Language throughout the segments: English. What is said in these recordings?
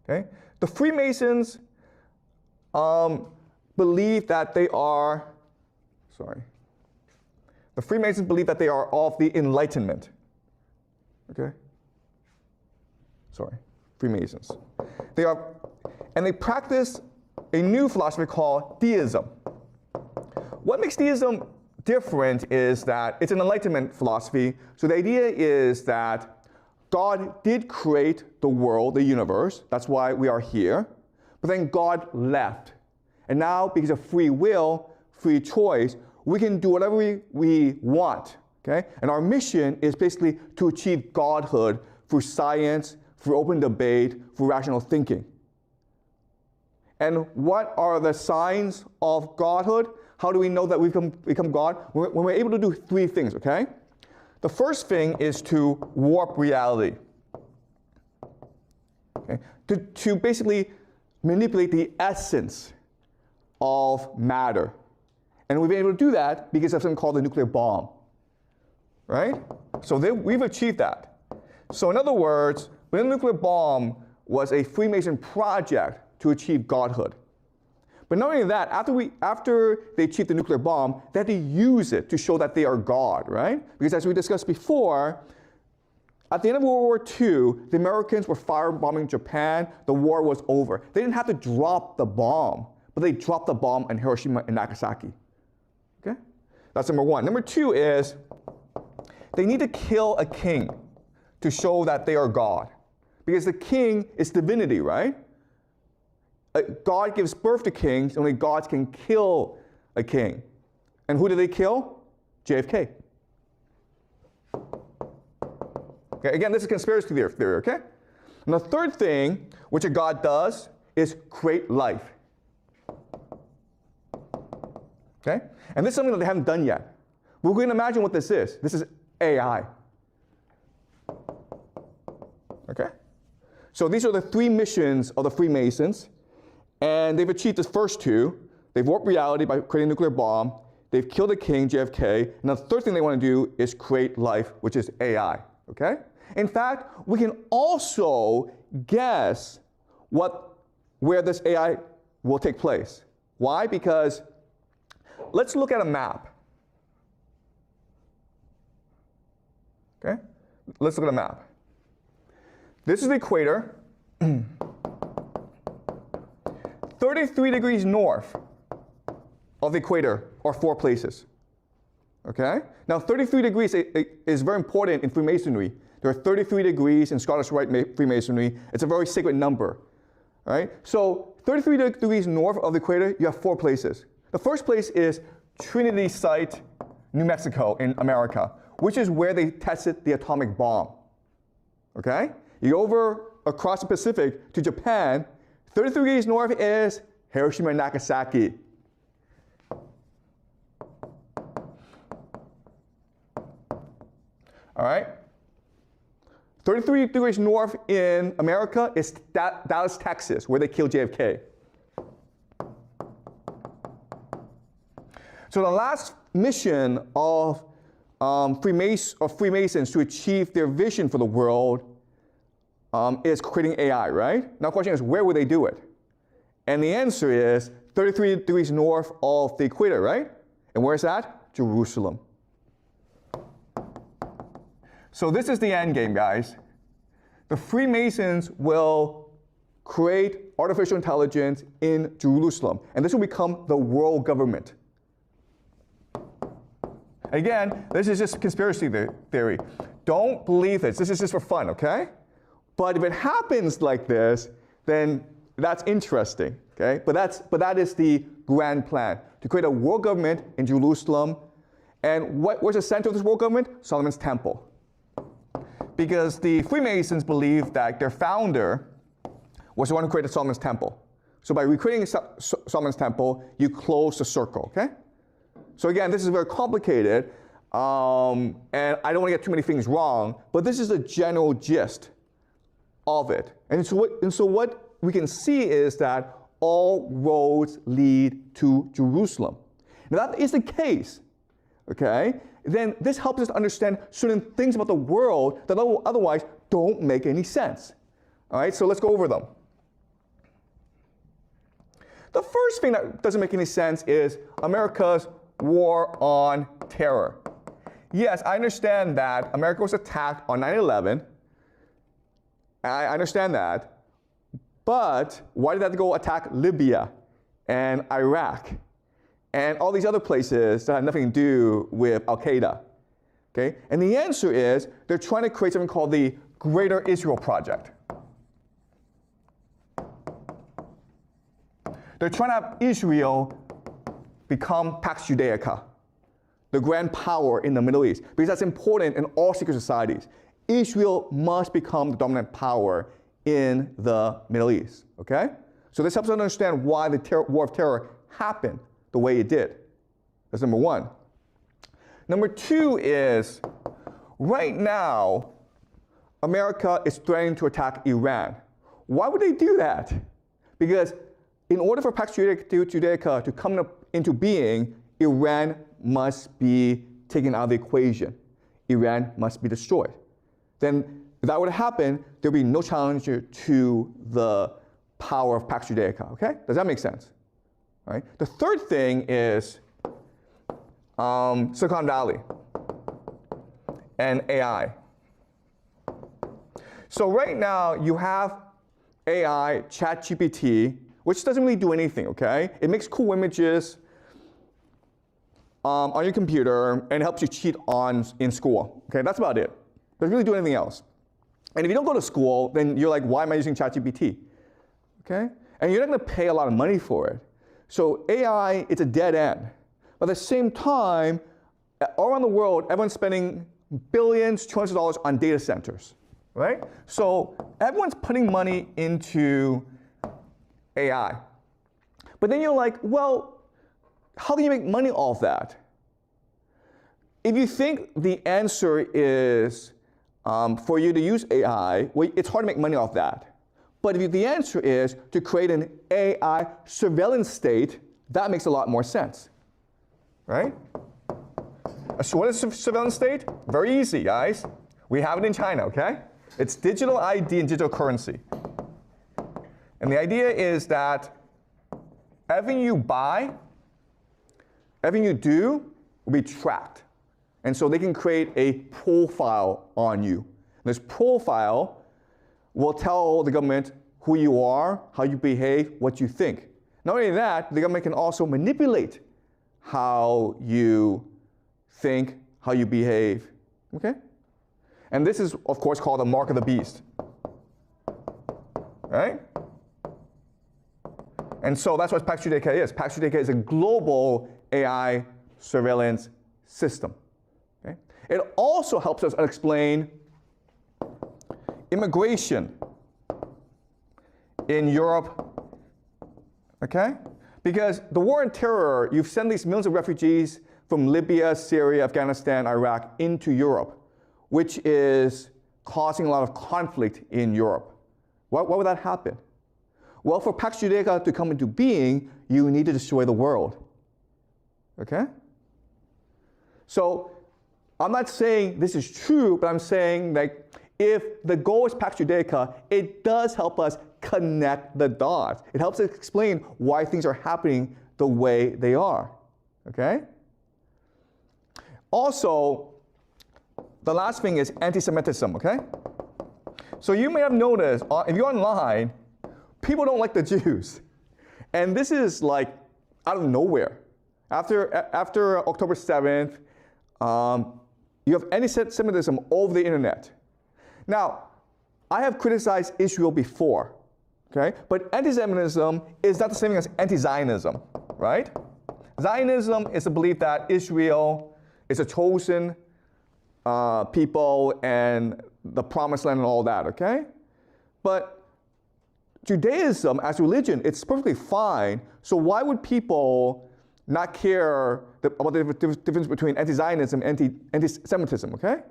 Okay? The Freemasons believe that they are, the Freemasons believe that they are of the Enlightenment. Okay? Freemasons. They are, and they practice a new philosophy called deism. What makes deism different is that it's an Enlightenment philosophy. So the idea is that God did create the world, the universe. That's why we are here. But then God left. And now, because of free will, free choice, we can do whatever we want. Okay? And our mission is basically to achieve godhood through science, through open debate, through rational thinking. And what are the signs of godhood? How do we know that we become God? When we're able to do three things, okay? The first thing is to warp reality. Okay? To basically manipulate the essence of matter. And we've been able to do that because of something called the nuclear bomb. Right? So we've achieved that. So in other words, the nuclear bomb was a Freemason project to achieve godhood. But not only that, after they achieved the nuclear bomb, they had to use it to show that they are God, right? Because as we discussed before, at the end of World War II, the Americans were firebombing Japan. The war was over. They didn't have to drop the bomb, but they dropped the bomb on Hiroshima and Nagasaki. Okay? That's number one. Number two is they need to kill a king to show that they are God. Because the king is divinity, right? God gives birth to kings, only gods can kill a king. And who did they kill? JFK. Okay, again, this is conspiracy theory, okay? And the third thing which a god does is create life. Okay? And this is something that they haven't done yet. But we can imagine what this is. This is AI. Okay? So these are the three missions of the Freemasons. And they've achieved the first two. They've warped reality by creating a nuclear bomb. They've killed a king, JFK. And the third thing they want to do is create life, which is AI. Okay? In fact, we can also guess where this AI will take place. Why? Because let's look at a map. Okay? Let's look at a map. This is the equator. 33 degrees north of the equator are 4 places. Okay? Now, 33 degrees is very important in Freemasonry. There are 33 degrees in Scottish Rite Freemasonry. It's a very sacred number. Right? So 33 degrees north of the equator, you have 4 places. The first place is Trinity Site, New Mexico in America, which is where they tested the atomic bomb. Okay? You go over across the Pacific to Japan, 33 degrees north is Hiroshima and Nagasaki. All right? 33 degrees north in America is Dallas, Texas, where they killed JFK. So the last mission of Freemasons to achieve their vision for the world is creating AI, right? Now the question is, where would they do it? And the answer is 33 degrees north of the equator, right? And where is that? Jerusalem. So this is the end game, guys. The Freemasons will create artificial intelligence in Jerusalem, and this will become the world government. Again, this is just conspiracy theory. Don't believe this. This is just for fun, okay? But if it happens like this, then that's interesting, okay? But that is the grand plan, to create a world government in Jerusalem. And where's the center of this world government? Solomon's Temple. Because the Freemasons believe that their founder was the one who created Solomon's Temple. So by recreating Solomon's Temple, you close the circle, okay? So again, this is very complicated, and I don't want to get too many things wrong, but this is the general gist of it. And so what we can see is that all roads lead to Jerusalem. Now that is the case, okay? Then this helps us to understand certain things about the world that otherwise don't make any sense. All right, so let's go over them. The first thing that doesn't make any sense is America's war on terror. Yes, I understand that America was attacked on 9/11. I understand that. But why did that go attack Libya and Iraq and all these other places that had nothing to do with Al-Qaeda? Okay? And the answer is they're trying to create something called the Greater Israel Project. They're trying to have Israel become Pax Judaica, the grand power in the Middle East, because that's important in all secret societies. Israel must become the dominant power in the Middle East, okay? So this helps us understand why the war of terror happened the way it did. That's number one. Number two is, right now, America is threatening to attack Iran. Why would they do that? Because in order for Pax Judaica to come into being, Iran must be taken out of the equation. Iran must be destroyed. Then, if that were to happen, there would be no challenger to the power of Pax Judaica, okay? Does that make sense? All right? The third thing is Silicon Valley and AI. So right now, you have AI, ChatGPT, which doesn't really do anything, okay? It makes cool images on your computer and helps you cheat in school, okay? That's about it. Doesn't really do anything else. And if you don't go to school, then you're like, why am I using ChatGPT? Okay? And you're not going to pay a lot of money for it. So AI, it's a dead end. But at the same time, all around the world, everyone's spending billions, trillions of dollars on data centers, right? So everyone's putting money into AI. But then you're like, well, how can you make money off that? If you think the answer is for you to use AI, well, it's hard to make money off that. But if the answer is to create an AI surveillance state, that makes a lot more sense, right? So what is a surveillance state? Very easy, guys. We have it in China, okay? It's digital ID and digital currency. And the idea is that everything you buy, everything you do will be tracked. And so they can create a profile on you. This profile will tell the government who you are, how you behave, what you think. Not only that, the government can also manipulate how you think, how you behave, okay? And this is, of course, called the mark of the beast, right? And so that's what Pax Judaica is. Pax Judaica is a global AI surveillance system. Okay? It also helps us explain immigration in Europe, okay? Because the war on terror, you've sent these millions of refugees from Libya, Syria, Afghanistan, Iraq into Europe, which is causing a lot of conflict in Europe. Why would that happen? Well, for Pax Judaica to come into being, you need to destroy the world, okay? So I'm not saying this is true, but I'm saying that if the goal is Pax Judaica, it does help us connect the dots. It helps us explain why things are happening the way they are, okay? Also, the last thing is anti-Semitism, okay? So you may have noticed, if you're online, people don't like the Jews. And this is like out of nowhere. After October 7th, you have anti-Semitism over the internet. Now, I have criticized Israel before, okay? But anti-Semitism is not the same thing as anti-Zionism, right? Zionism is the belief that Israel is a chosen people and the promised land and all that, okay? But Judaism as religion, it's perfectly fine. So why would people not care about the difference between anti-Zionism and anti-Semitism, okay?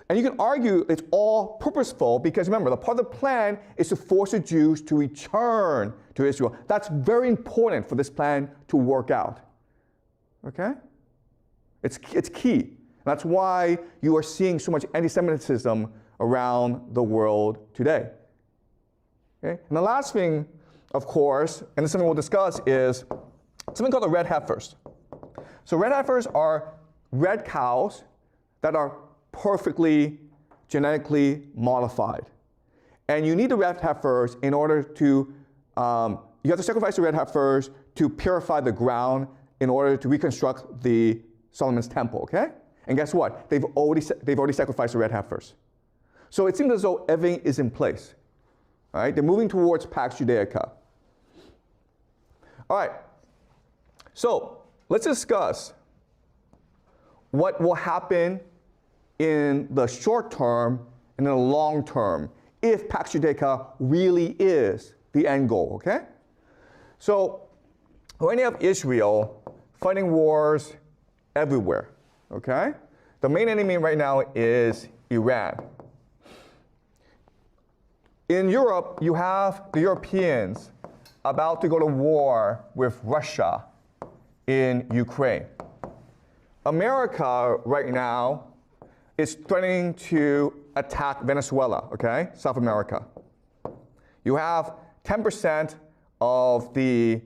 And you can argue it's all purposeful because remember, the part of the plan is to force the Jews to return to Israel. That's very important for this plan to work out, okay? It's key. That's why you are seeing so much anti-Semitism around the world today. Okay? And the last thing of course, and this is something we'll discuss, is something called the red heifers. So red heifers are red cows that are perfectly genetically modified. And you need the red heifers in order to, you have to sacrifice the red heifers to purify the ground in order to reconstruct the Solomon's temple, okay? And guess what? They've already sacrificed the red heifers. So it seems as though everything is in place. All right? They're moving towards Pax Judaica. All right. So let's discuss what will happen in the short term and in the long term if Pax Judaica really is the end goal, okay? So right now you have Israel fighting wars everywhere, okay? The main enemy right now is Iran. In Europe, you have the Europeans about to go to war with Russia in Ukraine. America right now is threatening to attack Venezuela, okay? South America. You have 10% of the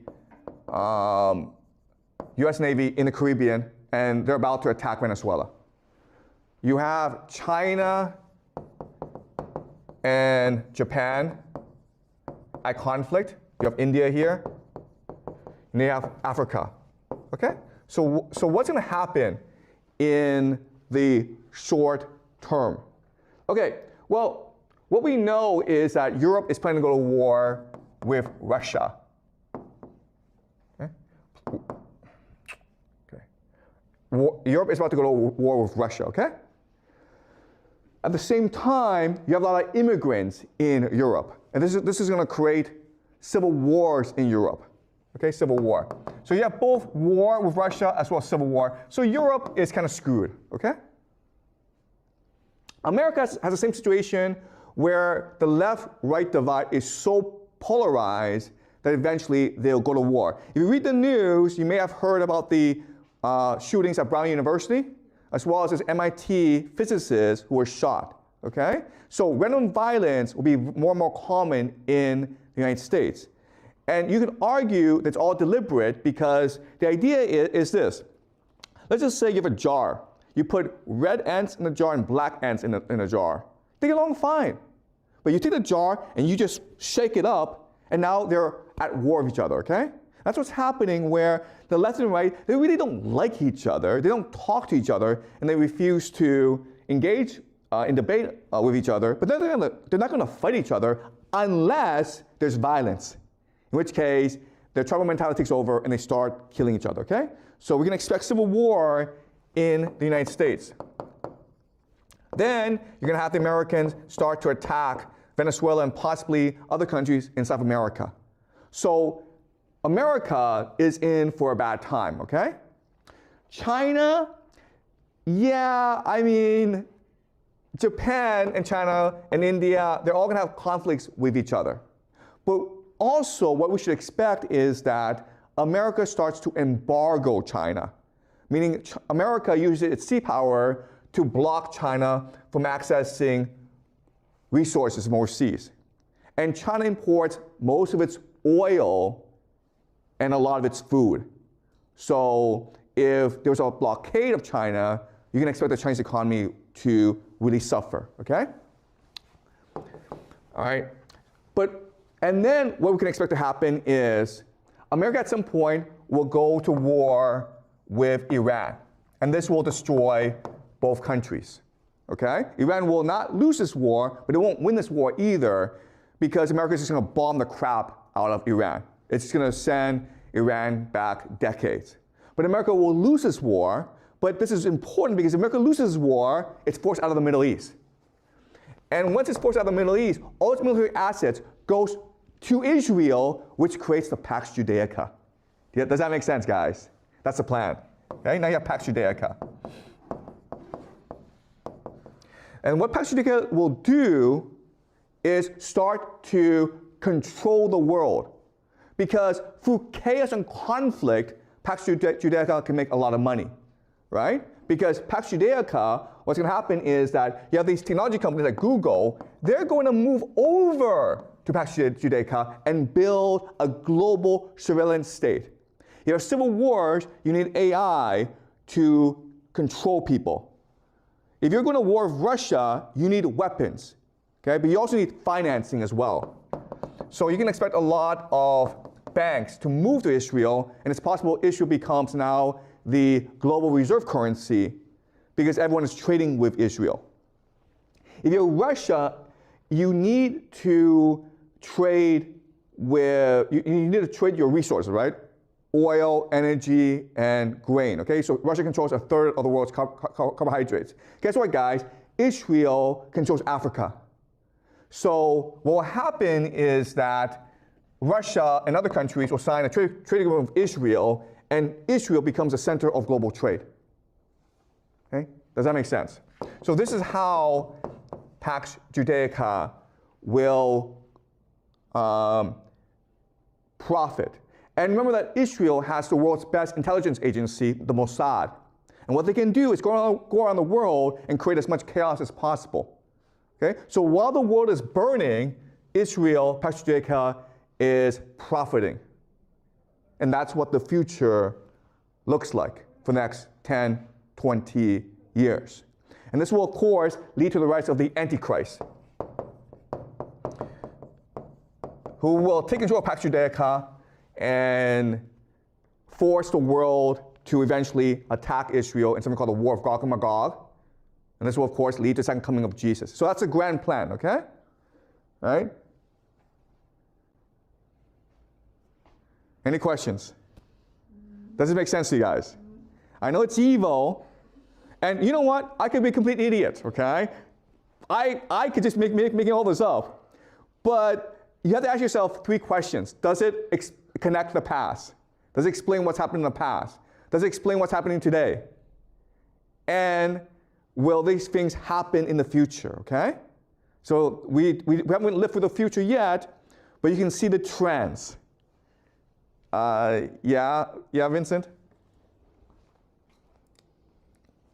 US Navy in the Caribbean, and they're about to attack Venezuela. You have China and Japan at conflict. You have India here. And you have Africa, okay? So what's going to happen in the short term? Okay, well, what we know is that Europe is planning to go to war with Russia. Okay. Europe is about to go to war with Russia, okay? At the same time, you have a lot of immigrants in Europe. And this is going to create civil wars in Europe. Okay, civil war. So you have both war with Russia as well as civil war. So Europe is kind of screwed, okay? America has the same situation where the left-right divide is so polarized that eventually they'll go to war. If you read the news, you may have heard about the shootings at Brown University, as well as this MIT physicist who was shot, okay? So random violence will be more and more common in the United States. And you can argue that it's all deliberate because the idea is this. Let's just say you have a jar. You put red ants in a jar and black ants in a jar. They get along fine. But you take the jar and you just shake it up, and now they're at war with each other, okay? That's what's happening where the left and right, they really don't like each other. They don't talk to each other, and they refuse to engage in debate with each other. But they're not going to fight each other unless there's violence. In which case, their tribal mentality takes over and they start killing each other, okay? So we're going to expect civil war in the United States. Then you're going to have the Americans start to attack Venezuela and possibly other countries in South America. So America is in for a bad time, okay? China, yeah, I mean, Japan and China and India, they're all going to have conflicts with each other. But also, what we should expect is that America starts to embargo China, meaning America uses its sea power to block China from accessing resources from overseas. And China imports most of its oil and a lot of its food. So if there's a blockade of China, you can expect the Chinese economy to really suffer, okay? All right, and then what we can expect to happen is America at some point will go to war with Iran. And this will destroy both countries, okay? Iran will not lose this war, but it won't win this war either because America is just going to bomb the crap out of Iran. It's just going to send Iran back decades. But America will lose this war, but this is important because if America loses war, it's forced out of the Middle East. And once it's forced out of the Middle East, all its military assets goes to Israel, which creates the Pax Judaica. Does that make sense, guys? That's the plan. Okay? Now you have Pax Judaica. And what Pax Judaica will do is start to control the world. Because through chaos and conflict, Pax Judaica can make a lot of money, right? Because Pax Judaica, what's going to happen is that you have these technology companies like Google, they're going to move over to Pax Judaica and build a global surveillance state. If you have civil wars, you need AI to control people. If you're going to war with Russia, you need weapons, okay? But you also need financing as well. So you can expect a lot of banks to move to Israel, and it's possible Israel becomes now the global reserve currency because everyone is trading with Israel. If you're Russia, you need to trade with, you need to trade your resources, right? Oil, energy, and grain, okay? So Russia controls a third of the world's carbohydrates. Guess what, guys? Israel controls Africa. So what will happen is that Russia and other countries will sign a trading agreement with Israel, and Israel becomes the center of global trade. Okay? Does that make sense? So this is how Pax Judaica will profit. And remember that Israel has the world's best intelligence agency, the Mossad. And what they can do is go around the world and create as much chaos as possible. Okay? So while the world is burning, Israel, Pax Judaica, is profiting. And that's what the future looks like for the next 10, 20 years. And this will, of course, lead to the rise of the Antichrist, who will take control of Pax Judaica and force the world to eventually attack Israel in something called the War of Gog and Magog. And this will, of course, lead to the second coming of Jesus. So that's a grand plan, okay? All right? Any questions? Does it make sense to you guys? I know it's evil, and you know what? I could be a complete idiot, okay? I could just making all this up. But you have to ask yourself 3 questions. Does it connect the past? Does it explain what's happened in the past? Does it explain what's happening today? And will these things happen in the future, okay? So we haven't lived through the future yet, but you can see the trends. Yeah, Vincent?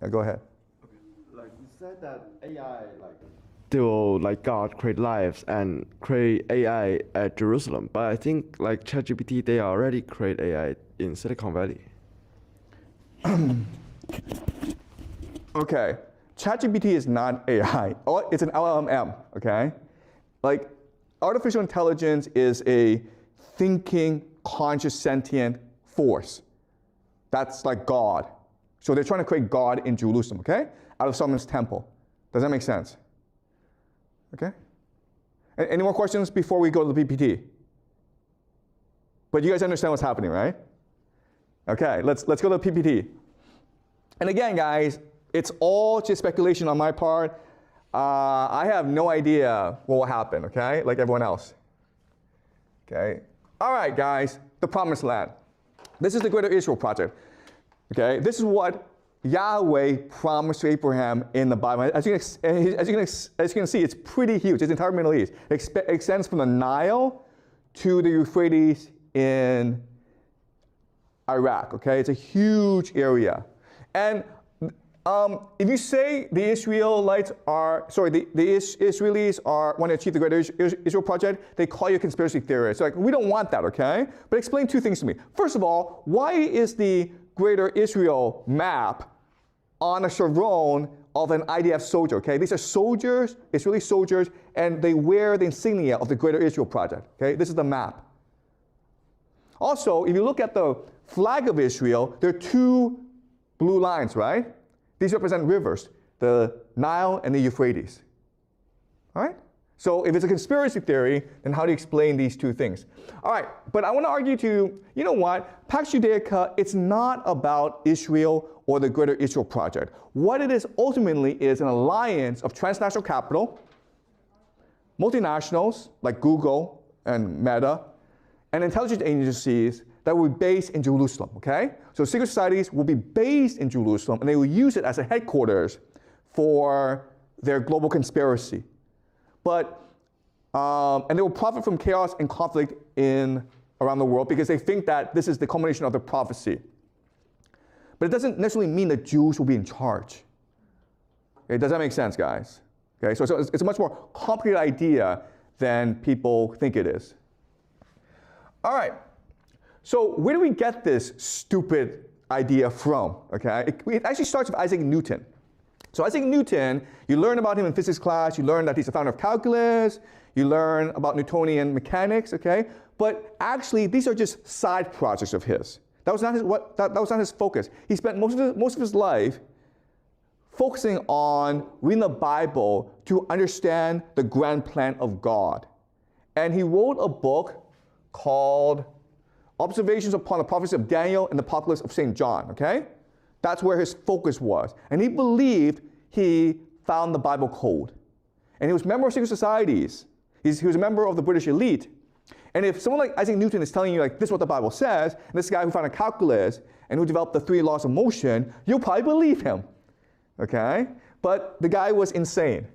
Yeah, go ahead. Okay. Like you said that AI, they will, God, create lives and create AI at Jerusalem. But I think, ChatGPT, they already create AI in Silicon Valley. Okay, ChatGPT is not AI. It's an LLM, okay? Artificial intelligence is a thinking, conscious, sentient force. That's like God. So they're trying to create God in Jerusalem, okay? Out of Solomon's temple. Does that make sense? Okay? Any more questions before we go to the PPT? But you guys understand what's happening, right? Okay, let's go to the PPT. And again, guys, it's all just speculation on my part. I have no idea what will happen, okay? Like everyone else. Okay? All right, guys, the Promised Land. This is the Greater Israel Project. Okay? This is what Yahweh promised to Abraham in the Bible. As you can see, it's pretty huge. It's the entire Middle East. It extends from the Nile to the Euphrates in Iraq. Okay? It's a huge area. And if you say the Israelites are, the Israelis want to achieve the Greater Israel Project, they call you a conspiracy theorist. So we don't want that, okay? But explain 2 things to me. First of all, why is the Greater Israel map on a chevron of an IDF soldier, okay? These are soldiers, Israeli soldiers, and they wear the insignia of the Greater Israel Project, okay? This is the map. Also, if you look at the flag of Israel, there are 2 blue lines, right? These represent rivers, the Nile and the Euphrates. All right? So if it's a conspiracy theory, then how do you explain these 2 things? All right, but I want to argue you know what? Pax Judaica, it's not about Israel or the Greater Israel Project. What it is ultimately is an alliance of transnational capital, multinationals like Google and Meta, and intelligence agencies that will be based in Jerusalem, okay? So secret societies will be based in Jerusalem, and they will use it as a headquarters for their global conspiracy. But, and they will profit from chaos and conflict around the world because they think that this is the culmination of their prophecy. But it doesn't necessarily mean that Jews will be in charge. Okay, does that make sense, guys? Okay, so it's a much more complicated idea than people think it is. All right, so where do we get this stupid idea from? Okay, it actually starts with Isaac Newton. So Isaac Newton, you learn about him in physics class, you learn that he's the founder of calculus, you learn about Newtonian mechanics, okay? But actually, these are just side projects of his. That was not his, that was not his focus. He spent most of his life focusing on reading the Bible to understand the grand plan of God. And he wrote a book called Observations upon the Prophecy of Daniel and the Apocalypse of St. John, okay? That's where his focus was. And he believed he found the Bible code. And he was a member of secret societies. He was a member of the British elite. And if someone like Isaac Newton is telling you, like, this is what the Bible says, and this guy who found a calculus and who developed the 3 laws of motion, you'll probably believe him, okay? But the guy was insane.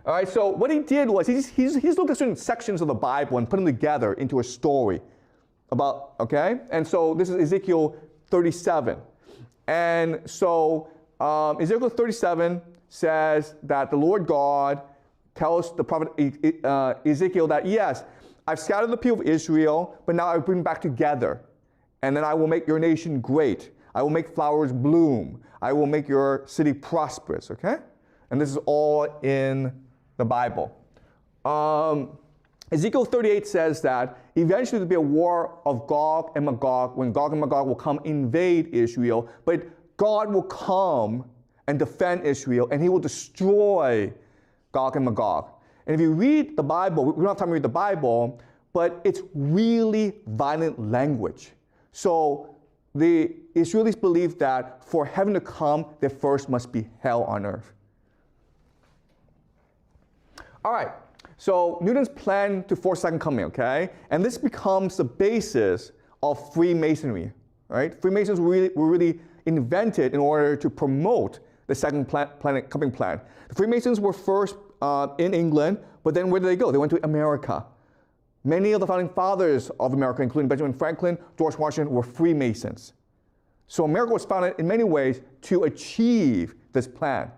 All right, so what he did was he just looked at certain sections of the Bible and put them together into a story about, okay? And so this is Ezekiel 37. And so Ezekiel 37 says that the Lord God tells the prophet Ezekiel that, yes, I've scattered the people of Israel, but now I bring them back together. And then I will make your nation great. I will make flowers bloom. I will make your city prosperous, okay? And this is all in the Bible. Ezekiel 38 says that eventually there'll be a war of Gog and Magog, when Gog and Magog will come invade Israel, but God will come and defend Israel, and he will destroy Gog and Magog. And if you read the Bible, we don't have time to read the Bible, but it's really violent language. So the Israelis believe that for heaven to come, there first must be hell on earth. All right, so Newton's plan to force second coming, okay? And this becomes the basis of Freemasonry, right? Freemasons were really invented in order to promote the second coming plan. The Freemasons were first in England, but then where did they go? They went to America. Many of the founding fathers of America, including Benjamin Franklin, George Washington, were Freemasons. So America was founded in many ways to achieve this plan,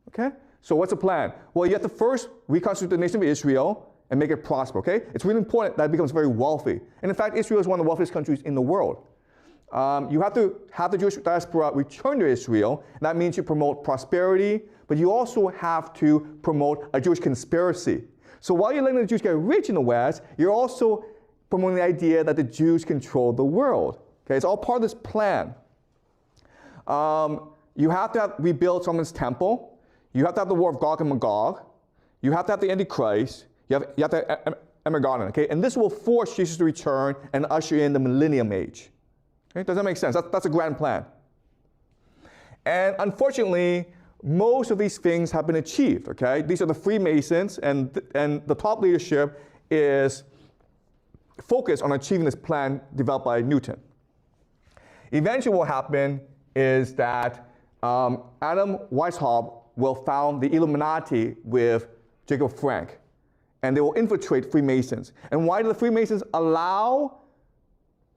okay? So what's the plan? Well, you have to first reconstitute the nation of Israel and make it prosper, okay? It's really important that it becomes very wealthy. And in fact, Israel is one of the wealthiest countries in the world. You have to have the Jewish diaspora return to Israel, and that means you promote prosperity, but you also have to promote a Jewish conspiracy. So while you're letting the Jews get rich in the West, you're also promoting the idea that the Jews control the world. Okay, it's all part of this plan. You have to rebuild Solomon's temple. You have to have the war of Gog and Magog. You have to have the Antichrist. You have to have Armageddon. Okay, and this will force Jesus to return and usher in the millennium age. Okay, does that make sense? That's a grand plan. And unfortunately, most of these things have been achieved, okay? These are the Freemasons, and the top leadership is focused on achieving this plan developed by Newton. Eventually what will happen is that Adam Weishaupt will found the Illuminati with Jacob Frank, and they will infiltrate Freemasons. And why do the Freemasons allow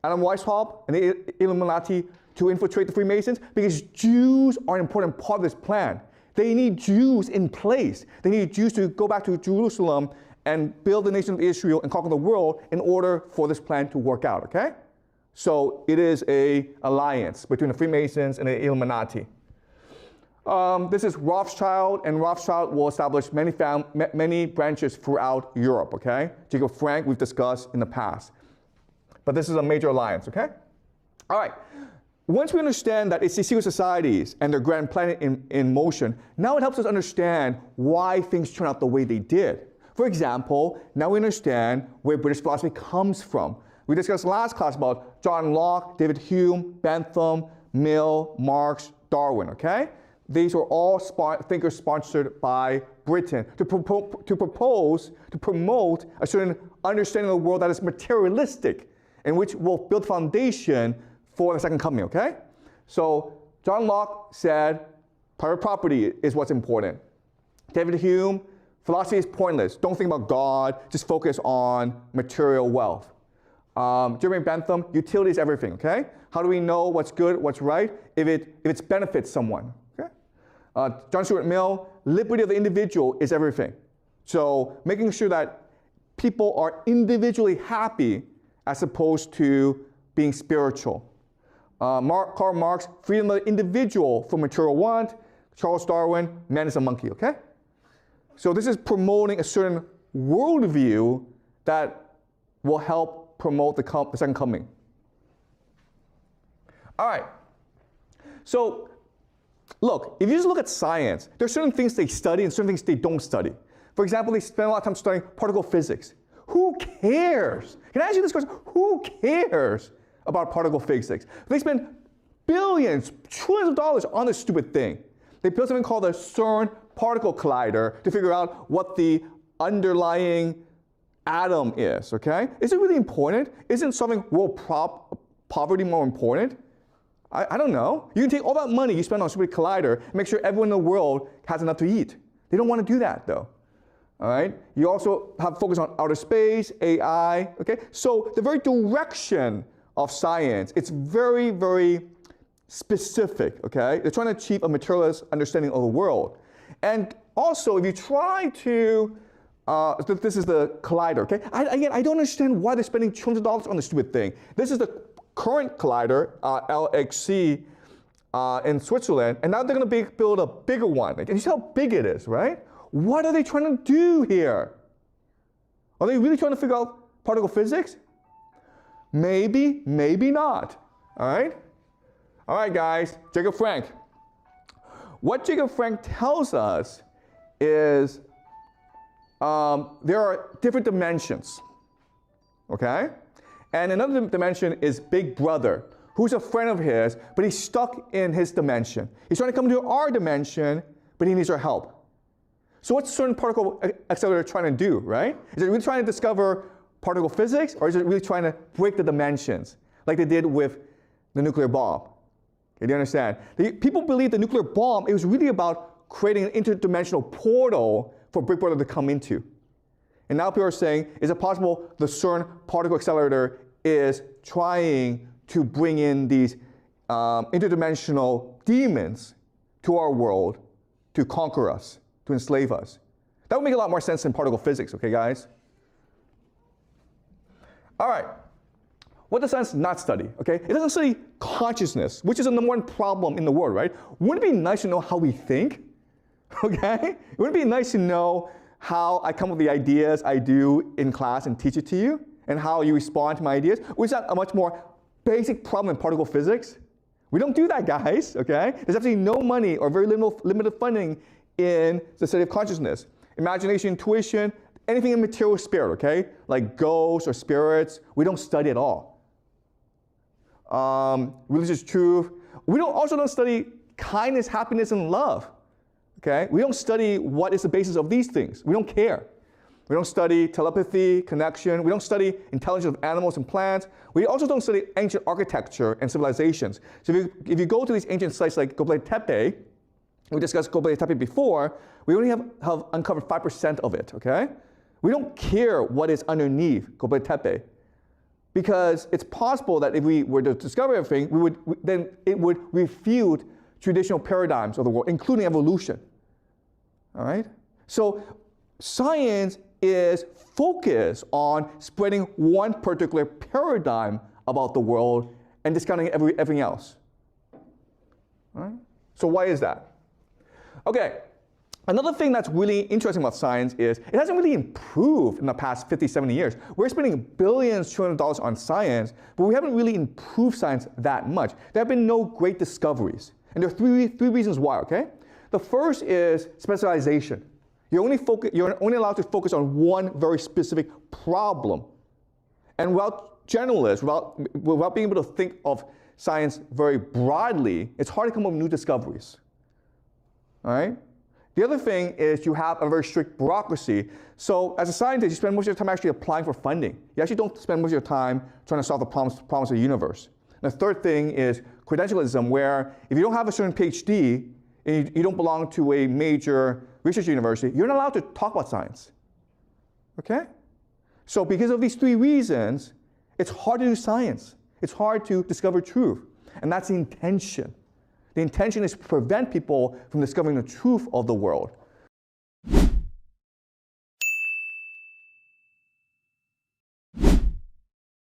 Adam Weishaupt and the Illuminati to infiltrate the Freemasons? Because Jews are an important part of this plan. They need Jews in place. They need Jews to go back to Jerusalem and build the nation of Israel and conquer the world in order for this plan to work out, okay? So it is an alliance between the Freemasons and the Illuminati. This is Rothschild, and Rothschild will establish many branches throughout Europe, okay? Jacob Frank we've discussed in the past. But this is a major alliance, okay? All right. Once we understand that it's these secret societies and their grand plan in motion, now it helps us understand why things turn out the way they did. For example, now we understand where British philosophy comes from. We discussed last class about John Locke, David Hume, Bentham, Mill, Marx, Darwin, okay? These were all thinkers sponsored by Britain to promote a certain understanding of the world that is materialistic, and which will build foundation for the second coming, okay? So John Locke said private property is what's important. David Hume, philosophy is pointless. Don't think about God, just focus on material wealth. Jeremy Bentham, utility is everything, okay? How do we know what's good, what's right? If it benefits someone, okay? John Stuart Mill, liberty of the individual is everything. So making sure that people are individually happy as opposed to being spiritual. Karl Marx, freedom of the individual from material want. Charles Darwin, man is a monkey, okay? So this is promoting a certain worldview that will help promote the second coming. All right. So look, if you just look at science, there are certain things they study and certain things they don't study. For example, they spend a lot of time studying particle physics. Who cares? Can I ask you this question? Who cares about particle physics? They spend billions, trillions of dollars on this stupid thing. They built something called the CERN particle collider to figure out what the underlying atom is, okay? Is it really important? Isn't solving world poverty more important? I don't know. You can take all that money you spend on a stupid collider and make sure everyone in the world has enough to eat. They don't want to do that, though. All right? You also have focus on outer space, AI, okay? So the very direction of science, it's very, very specific, okay? They're trying to achieve a materialist understanding of the world. And also, if you try to, this is the collider, okay? Again, I don't understand why they're spending trillions of dollars on this stupid thing. This is the current collider, LHC, in Switzerland, and now they're going to build a bigger one. And you see how big it is, right? What are they trying to do here? Are they really trying to figure out particle physics? Maybe, maybe not. All right? All right, guys, Jacob Frank. What Jacob Frank tells us is there are different dimensions, okay? And another dimension is Big Brother, who's a friend of his, but he's stuck in his dimension. He's trying to come to our dimension, but he needs our help. So what's CERN particle accelerator trying to do, right? Is it really trying to discover particle physics, or is it really trying to break the dimensions, like they did with the nuclear bomb? Okay, do you understand? People believe the nuclear bomb, it was really about creating an interdimensional portal for Big Brother to come into. And now people are saying, is it possible the CERN particle accelerator is trying to bring in these interdimensional demons to our world to conquer us, to enslave us? That would make a lot more sense than particle physics, okay, guys? All right. What does science not study, okay? It doesn't study consciousness, which is the number one problem in the world, right? Wouldn't it be nice to know how we think, okay? Wouldn't it be nice to know how I come up with the ideas I do in class and teach it to you, and how you respond to my ideas? Which is that a much more basic problem in particle physics? We don't do that, guys, okay? There's absolutely no money or very limited funding in the study of consciousness. Imagination, intuition, anything in material spirit, okay? Like ghosts or spirits, we don't study at all. Religious truth. We also don't study kindness, happiness, and love. Okay? We don't study what is the basis of these things. We don't care. We don't study telepathy, connection. We don't study intelligence of animals and plants. We also don't study ancient architecture and civilizations. So if you go to these ancient sites like Göbekli Tepe, we discussed Göbekli Tepe before, we only have uncovered 5% of it, okay? We don't care what is underneath Göbekli Tepe, because it's possible that if we were to discover everything, then it would refute traditional paradigms of the world, including evolution. All right? So science is focused on spreading one particular paradigm about the world and discounting everything else. All right? So why is that? Okay. Another thing that's really interesting about science is it hasn't really improved in the past 50, 70 years. We're spending billions, trillions of dollars on science, but we haven't really improved science that much. There have been no great discoveries. And there are three reasons why, okay? The first is specialization. You're only allowed to focus on one very specific problem. And without generalists, without being able to think of science very broadly, it's hard to come up with new discoveries. All right? The other thing is you have a very strict bureaucracy. So as a scientist, you spend most of your time actually applying for funding. You actually don't spend most of your time trying to solve the problems of the universe. And the third thing is credentialism, where if you don't have a certain PhD, and you don't belong to a major research university, you're not allowed to talk about science. Okay? So because of these three reasons, it's hard to do science. It's hard to discover truth. And that's the intention. The intention is to prevent people from discovering the truth of the world.